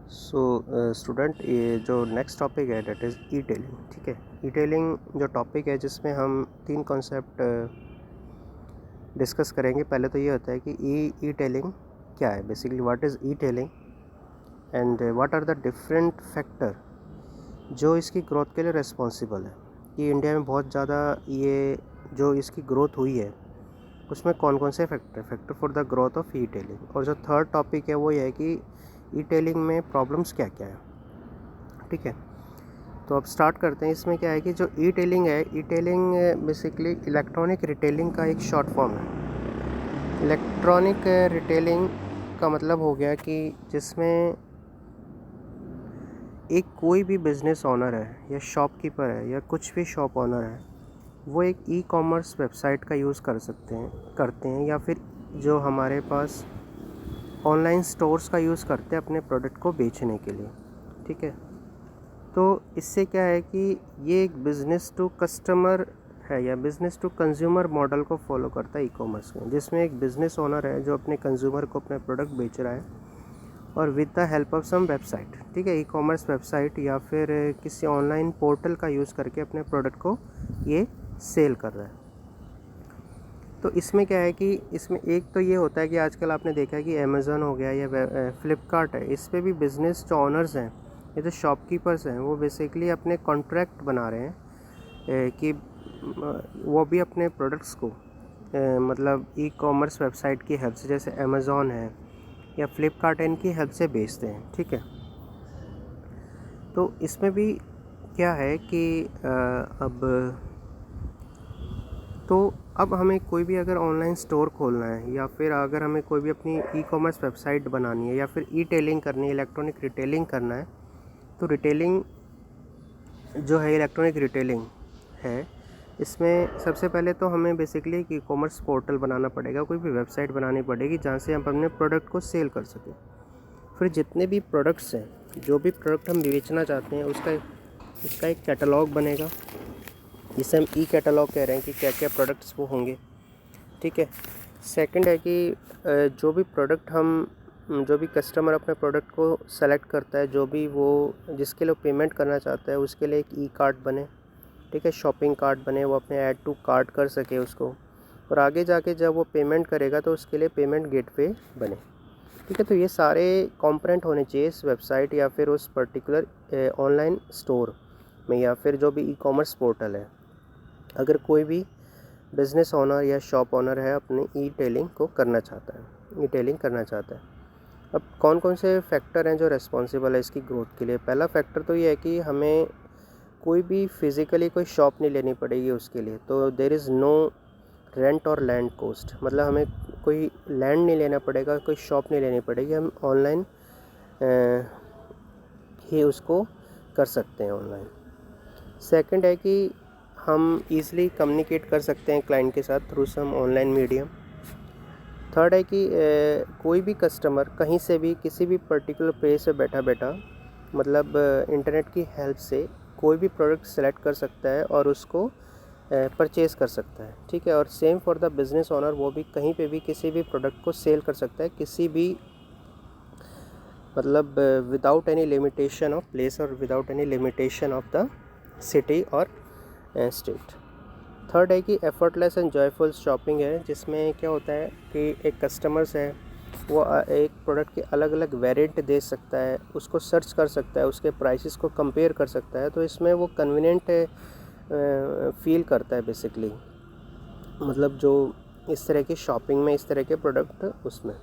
So student, ये जो next topic है डेट इज़ ई टेलिंग। ठीक है, ई टेलिंग जो टॉपिक है जिसमें हम 3 कॉन्सेप्ट डिस्कस करेंगे। पहले तो ये होता है कि ई टेलिंग क्या है, basically what is e tailing and what are the different factor जो इसकी ग्रोथ के लिए रिस्पॉन्सिबल है। कि इंडिया में बहुत ज़्यादा ये जो इसकी ग्रोथ हुई है उसमें कौन कौन से factor for the growth of E telling. और जो थर्ड टॉपिक है वो ये है कि ई टेलिंग में प्रॉब्लम्स क्या क्या है। ठीक है, तो अब स्टार्ट करते हैं। इसमें क्या है कि जो ई टेलिंग है, ई टेलिंग बेसिकली इलेक्ट्रॉनिक रिटेलिंग का एक शॉर्ट फॉर्म है। इलेक्ट्रॉनिक रिटेलिंग का मतलब हो गया कि जिसमें एक कोई भी बिज़नेस ओनर है या शॉपकीपर है या कुछ भी शॉप ओनर है, वो एक ई कॉमर्स वेबसाइट का यूज़ करते हैं या फिर जो हमारे पास ऑनलाइन स्टोर्स का यूज़ करते हैं अपने प्रोडक्ट को बेचने के लिए। ठीक है, तो इससे क्या है कि ये एक बिज़नेस टू कस्टमर है या बिज़नेस टू कंज्यूमर मॉडल को फॉलो करता है ई कॉमर्स में, जिसमें एक बिज़नेस ओनर है जो अपने कंज्यूमर को अपना प्रोडक्ट बेच रहा है और with the help of some website. ठीक है, ई कॉमर्स वेबसाइट या फिर किसी ऑनलाइन पोर्टल का यूज़ करके अपने प्रोडक्ट को ये सेल कर रहा है। तो इसमें क्या है कि इसमें एक तो ये होता है कि आजकल आपने देखा है कि अमेज़न हो गया या फ्लिपकार्ट है, इस पे भी बिज़नेस जो ऑनर्स हैं या जो शॉपकीपर्स हैं वो बेसिकली अपने कॉन्ट्रैक्ट बना रहे हैं कि वो भी अपने प्रोडक्ट्स को मतलब ई कॉमर्स वेबसाइट की हेल्प से, जैसे अमेज़न है या फ्लिपकार्ट है, इनकी हेल्प से बेचते हैं। ठीक है, तो इसमें भी क्या है कि अब हमें कोई भी अगर ऑनलाइन स्टोर खोलना है या फिर अगर हमें कोई भी अपनी ई कॉमर्स वेबसाइट बनानी है या फिर ई टेलिंग करनी है, इलेक्ट्रॉनिक रिटेलिंग करना है, तो रिटेलिंग जो है इलेक्ट्रॉनिक रिटेलिंग है, इसमें सबसे पहले तो हमें बेसिकली एक ई कॉमर्स पोर्टल बनाना पड़ेगा, कोई भी वेबसाइट बनानी पड़ेगी जहाँ से हम अपने प्रोडक्ट को सेल कर सकें। फिर जितने भी प्रोडक्ट्स हैं, जो भी प्रोडक्ट हम बेचना चाहते हैं, उसका एक कैटलॉग बनेगा जिसे हम ई कैटलॉग कह रहे हैं कि क्या क्या प्रोडक्ट्स वो होंगे। ठीक है, सेकंड है कि जो भी कस्टमर अपने प्रोडक्ट को सेलेक्ट करता है, जो भी वो जिसके लिए पेमेंट करना चाहता है, उसके लिए एक ई कार्ट बने। ठीक है, शॉपिंग कार्ट बने, वो अपने ऐड टू कार्ट कर सके उसको, और आगे जाके जब वो पेमेंट करेगा तो उसके लिए पेमेंट गेटवे बने। ठीक है, तो ये सारे कंपोनेंट होने चाहिए इस वेबसाइट या फिर उस पर्टिकुलर ऑनलाइन स्टोर में या फिर जो भी ई कॉमर्स पोर्टल है, अगर कोई भी बिज़नेस ओनर या शॉप ओनर है अपनी ई टेलिंग करना चाहता है। अब कौन कौन से फैक्टर हैं जो रिस्पॉन्सिबल है इसकी ग्रोथ के लिए। पहला फैक्टर तो ये है कि हमें कोई भी फिज़िकली कोई शॉप नहीं लेनी पड़ेगी उसके लिए, तो देयर इज़ नो रेंट और लैंड कोस्ट, मतलब हमें कोई लैंड नहीं लेना पड़ेगा, कोई शॉप नहीं लेनी पड़ेगी, हम ऑनलाइन ही उसको कर सकते हैं ऑनलाइन। सेकंड है कि हम ईज़िली कम्युनिकेट कर सकते हैं क्लाइंट के साथ through some online medium. Third है कि कोई भी कस्टमर कहीं से भी किसी भी पर्टिकुलर प्लेस से बैठा मतलब इंटरनेट की हेल्प से कोई भी प्रोडक्ट सेलेक्ट कर सकता है और उसको परचेज़ कर सकता है। ठीक है, और same for the business owner, वो भी कहीं पे भी किसी भी प्रोडक्ट को सेल कर सकता है, किसी भी मतलब without any limitation of place और without any limitation of the city और स्टेट। थर्ड है कि एफर्टलेस एंड जॉयफुल शॉपिंग है, जिसमें क्या होता है कि एक कस्टमर्स है वो एक प्रोडक्ट के अलग अलग वेरिएंट दे सकता है, उसको सर्च कर सकता है, उसके प्राइसेस को कंपेयर कर सकता है, तो इसमें वो कन्वीनियंट फील करता है बेसिकली। मतलब जो इस तरह की शॉपिंग में इस तरह के प्रोडक्ट, उसमें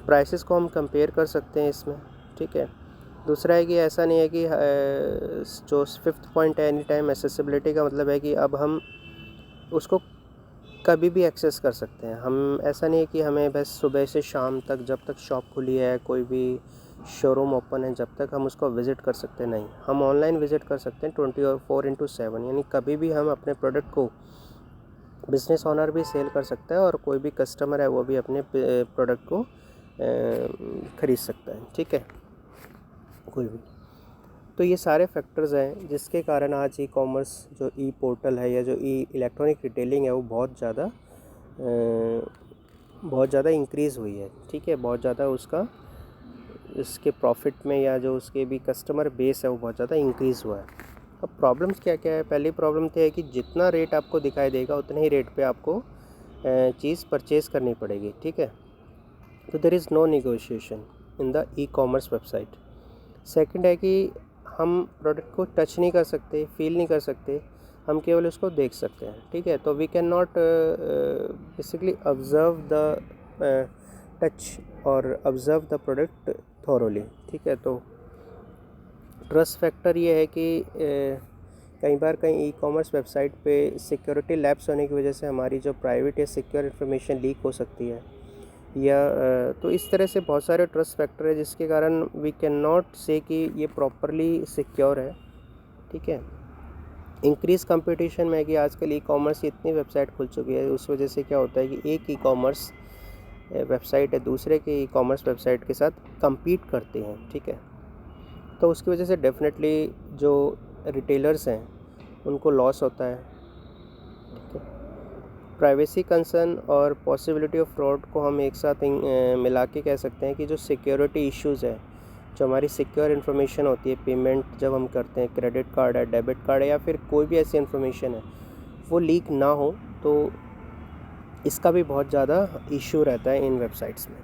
प्राइसेस को हम कंपेयर कर सकते हैं इसमें। ठीक है, दूसरा है कि ऐसा नहीं है कि जो फिफ्थ पॉइंट है एनी टाइम एसेसिबिलिटी का मतलब है कि अब हम उसको कभी भी एक्सेस कर सकते हैं। हम ऐसा नहीं है कि हमें बस सुबह से शाम तक, जब तक शॉप खुली है, कोई भी शोरूम ओपन है, जब तक हम उसको विज़िट कर सकते हैं, नहीं, हम ऑनलाइन विज़िट कर सकते हैं 24/7, यानी कभी भी हम अपने प्रोडक्ट को बिज़नेस ओनर भी सेल कर सकता है और कोई भी कस्टमर है वो भी अपने प्रोडक्ट को ख़रीद सकता है। ठीक है, कोई भी। तो ये सारे फैक्टर्स हैं जिसके कारण आज ई कॉमर्स जो ई पोर्टल है या जो ई इलेक्ट्रॉनिक रिटेलिंग है वो बहुत ज़्यादा इंक्रीज़ हुई है। ठीक है, बहुत ज़्यादा उसका इसके प्रॉफिट में या जो उसके भी कस्टमर बेस है वो बहुत ज़्यादा इंक्रीज़ हुआ है। अब प्रॉब्लम्स क्या क्या है? पहली प्रॉब्लम तो है कि जितना रेट आपको दिखाई देगा उतने ही रेट पे आपको चीज़ परचेज़ करनी पड़ेगी, ठीक है। तो there is no negotiation in the e commerce website. Second है कि हम प्रोडक्ट को टच नहीं कर सकते, फील नहीं कर सकते, हम केवल उसको देख सकते हैं, ठीक है। तो we can not basically observe the touch और ऑब्ज़र्व द प्रोडक्ट थॉरोली, ठीक है। तो ट्रस्ट फैक्टर ये है कि कई बार कहीं ई कॉमर्स वेबसाइट पे सिक्योरिटी लैप्स होने की वजह से हमारी जो प्राइवेट या सिक्योर इन्फॉर्मेशन लीक हो सकती है, या तो इस तरह से बहुत सारे ट्रस्ट फैक्टर है जिसके कारण वी कैन नॉट से कि ये प्रॉपरली सिक्योर है, ठीक है। इंक्रीज़ कंपटीशन में है कि आजकल ई कॉमर्स की इतनी वेबसाइट खुल चुकी है, उस वजह से क्या होता है कि एक ई कॉमर्स वेबसाइट है दूसरे के ई कॉमर्स वेबसाइट के साथ compete करती हैं, ठीक है। तो उसकी वजह से डेफिनेटली जो रिटेलर्स हैं उनको लॉस होता है, ठीक है। प्राइवेसी कंसर्न और पॉसिबिलिटी ऑफ फ्रॉड को हम एक साथ मिला के कह सकते हैं कि जो सिक्योरिटी इश्यूज़ है, जो हमारी सिक्योर इन्फॉर्मेशन होती है, पेमेंट जब हम करते हैं, क्रेडिट कार्ड है, डेबिट कार्ड है या फिर कोई भी ऐसी इन्फॉर्मेशन है, वो लीक ना हो, तो इसका भी बहुत ज़्यादा इशू रहता है इन वेबसाइट्स में।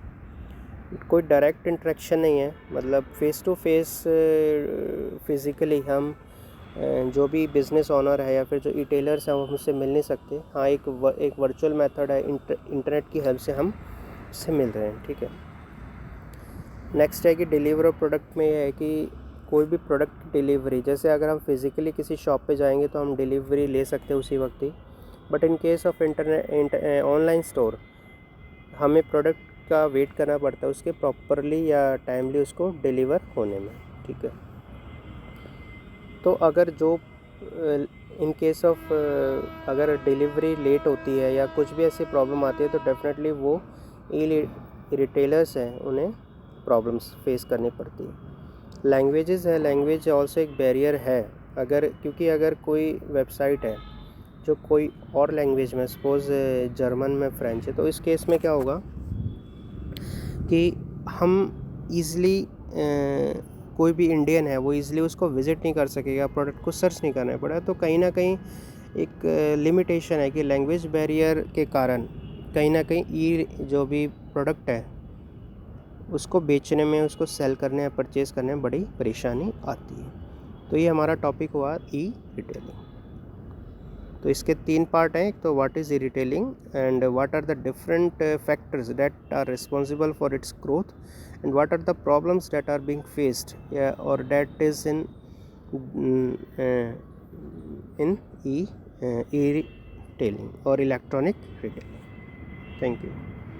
कोई डायरेक्ट इंटरेक्शन नहीं है, मतलब फ़ेस टू फेस फिज़िकली हम जो भी बिज़नेस ओनर है या फिर जो रिटेलर्स हैं वो हमसे मिल नहीं सकते। हाँ, एक वर्चुअल मेथड है, इंटरनेट की हेल्प से हम उससे मिल रहे हैं, ठीक है। नेक्स्ट है कि डिलीवर प्रोडक्ट में ये है कि कोई भी प्रोडक्ट डिलीवरी, जैसे अगर हम फिज़िकली किसी शॉप पे जाएंगे तो हम डिलीवरी ले सकते हैं उसी वक्त ही, but in case of online store हमें प्रोडक्ट का वेट करना पड़ता है उसके प्रॉपरली या टाइमली उसको डिलीवर होने में, ठीक है। तो अगर जो इन केस ऑफ अगर डिलीवरी लेट होती है या कुछ भी ऐसी प्रॉब्लम आती है तो डेफिनेटली वो रिटेलर्स हैं उन्हें प्रॉब्लम्स फेस करनी पड़ती है। लैंग्वेजेस है, लैंग्वेज ऑल्सो एक बैरियर है, क्योंकि अगर कोई वेबसाइट है जो कोई और लैंग्वेज में, सपोज़ जर्मन में, फ्रेंच है, तो इस केस में क्या होगा कि हम ईज़िली कोई भी इंडियन है वो ईज़िली उसको विज़िट नहीं कर सकेगा, प्रोडक्ट को सर्च नहीं करना पड़ा। तो कहीं ना कहीं एक लिमिटेशन है कि लैंग्वेज बैरियर के कारण कहीं ना कहीं जो भी प्रोडक्ट है उसको बेचने में, उसको सेल करने या परचेज़ करने में बड़ी परेशानी आती है। तो ये हमारा टॉपिक हुआ ई रिटेलिंग। तो इसके 3 पार्ट हैं। एक तो what is e retailing and what are the different factors that are responsible for its growth and what are the problems that are being faced और that is in e retailing और electronic retailing. Thank you.